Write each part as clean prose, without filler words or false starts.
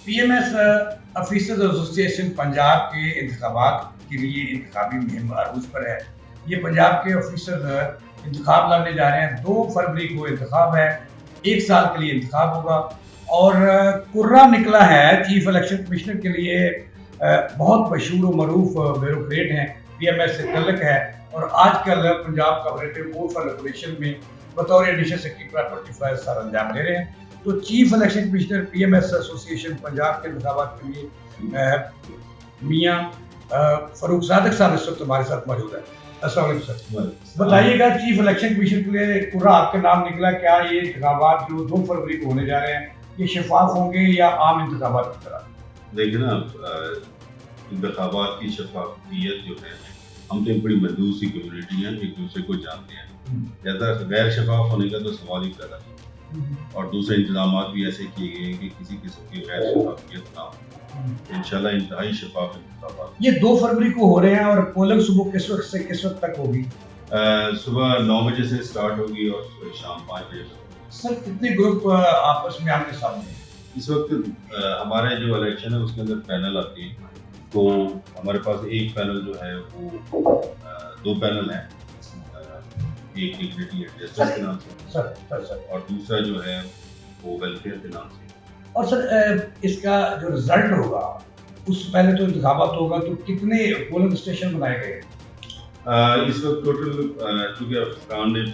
PMS officers association Punjab के इंतखाबात के लिए इंतखाबी मुहिम अरूज पर है। ये पंजाब के ऑफिसर्स इंतखाब लड़ने जा रहे हैं। 2 फरवरी को इंतखाब है, 1 साल के लिए इंतखाब होगा और कुर्रा निकला है चीफ इलेक्शन कमिश्नर के लिए। बहुत मशहूर मरूफ ब्यूरोक्रेट हैं, पीएमएस से तल्लक है और आजकल Punjab cooperative board for regulation में बतौर एडिशनल सेक्रेटरी 25 साल अंजाम दे रहे हैं। तो chief election commissioner PMS association Punjab के इंतखाबात के लिए मियाँ फरूक सादिक साहब इस वक्त हमारे साथ मौजूद है। अस्सलाम वालेकुम सर, बताइएगा चीफ इलेक्शन कमीशन के लिए पूरा आपका नाम निकला, क्या ये इंतखाबात जो 2 फरवरी को होने जा रहे हैं ये शफाफ होंगे या आम इंतखाबात की तरह? देखिए ना, इंतखाबात की शफाफियत जो है, हम तो एक बड़ी मजदूर सी कम्युनिटी है, एक दूसरे को जानते हैं। ज़्यादा गैर शफाफ होने का तो सवाल ही पैदा नहीं। और दूसरे इंतजाम भी ऐसे किए गए हैं कि किसी किस्म की गैर शफाफियत ना हो। इंशाल्लाह इंतहाई शफाफ इंतखाबात ये 2 फरवरी को हो रहे हैं और पोलिंग सुबह किस वक्त से किस वक्त तक होगी? सुबह 9 बजे से स्टार्ट होगी और शाम 5 बजे तक। सर कितने ग्रुप आपस में आपके सामने? इस वक्त हमारे जो इलेक्शन है उसके अंदर पैनल आते हैं, तो हमारे पास एक पैनल जो है वो 2 पैनल हैं, एक डिग्निटी एंड जस्टिस के नाम से सर और दूसरा जो है वो वेलफेयर के नाम से। और सर इसका जो रिजल्ट होगा उस पहले तो इंतखाबात होगा, तो कितने पोलिंग स्टेशन बनाए गए? इस वक्त टोटल चूँकि अफगान में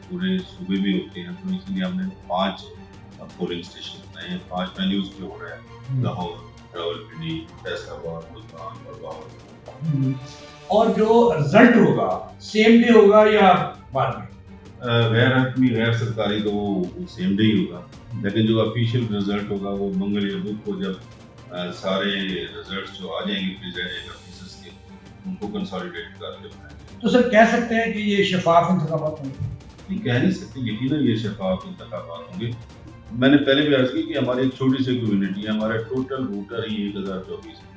पूरे सूबे में होते हैं, तो इसलिए हमने 5 पोलिंग स्टेशन बनाए हैं। 5 वेन्यूज पे हो रहा है, लाहौर, रावलपिंडी, फैसलाबाद, मुल्तान और लाहौर। और जो रिजल्ट होगा सेम डे होगा या बाद में? गैर हतमी गैर सरकारी तो वो सेम डे ही होगा, लेकिन जो ऑफिशियल रिजल्ट होगा वो मंगल या बुध को जब सारे रिजल्ट्स जो आ जाएंगे प्रेसिडेंट ऑफिसर्स के, उनको कंसोलिडेट करके बनाएंगे। तो सर कह सकते हैं कि ये शफाफ इंतखाबात होंगे? नहीं, कह नहीं सकते, यकीनन ये शफाफ इंतखाबात होंगे। मैंने पहले भी अर्ज की कि हमारी एक छोटी सी कम्युनिटी है, हमारे टोटल वोटर ही 1024 है,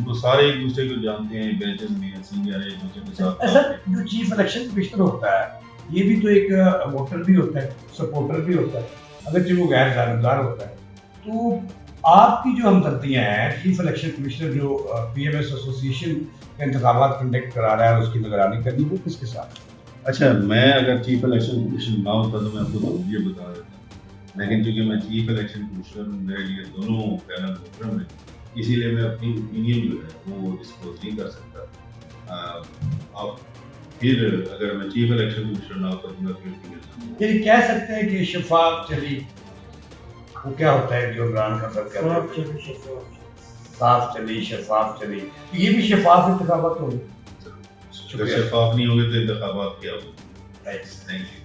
तो सारे एक दूसरे को जानते हैं, बैचेस में सीनियर एक दूसरे के साथ। सर जो चीफ इलेक्शन कमिश्नर होता है ये भी तो एक वोटर भी होता है, सपोर्टर भी होता है, अगर वो गैर जानबदार होता है। तो आपकी जो हमदर्दियाँ हैं, चीफ इलेक्शन कमिश्नर जो पीएमएस एसोसिएशन के इंतखाबात कंडक्ट करा रहा है और उसकी निगरानी करनी, वो किसके साथ? अच्छा, मैं अगर चीफ इलेक्शन कमिश्नर ना होता तो मैं आपको जरूर ये बता देता, लेकिन चूंकि मैं चीफ इलेक्शन कमिश्नर हूँ, मेरे लिए दोनों पैनल वोटर में, इसीलिए मैं अपनी ओपिनियन जो है वो डिस्क्लोज नहीं कर सकता। अब फिर अगर मैं चीफ इलेक्शन कमिश्नर ना होता तो मैं अपनी ओपिनियन ये कह सकते हैं कि शफाफ चली, वो क्या होता है जो इमरान खान साहब कहते हैं साफ चली शफाफ चली, तो ये भी शफाफ इंतखाबात होंगे? अगर शफाफ नहीं होंगे तो इंतखाबात क्या होंगे? Thank you.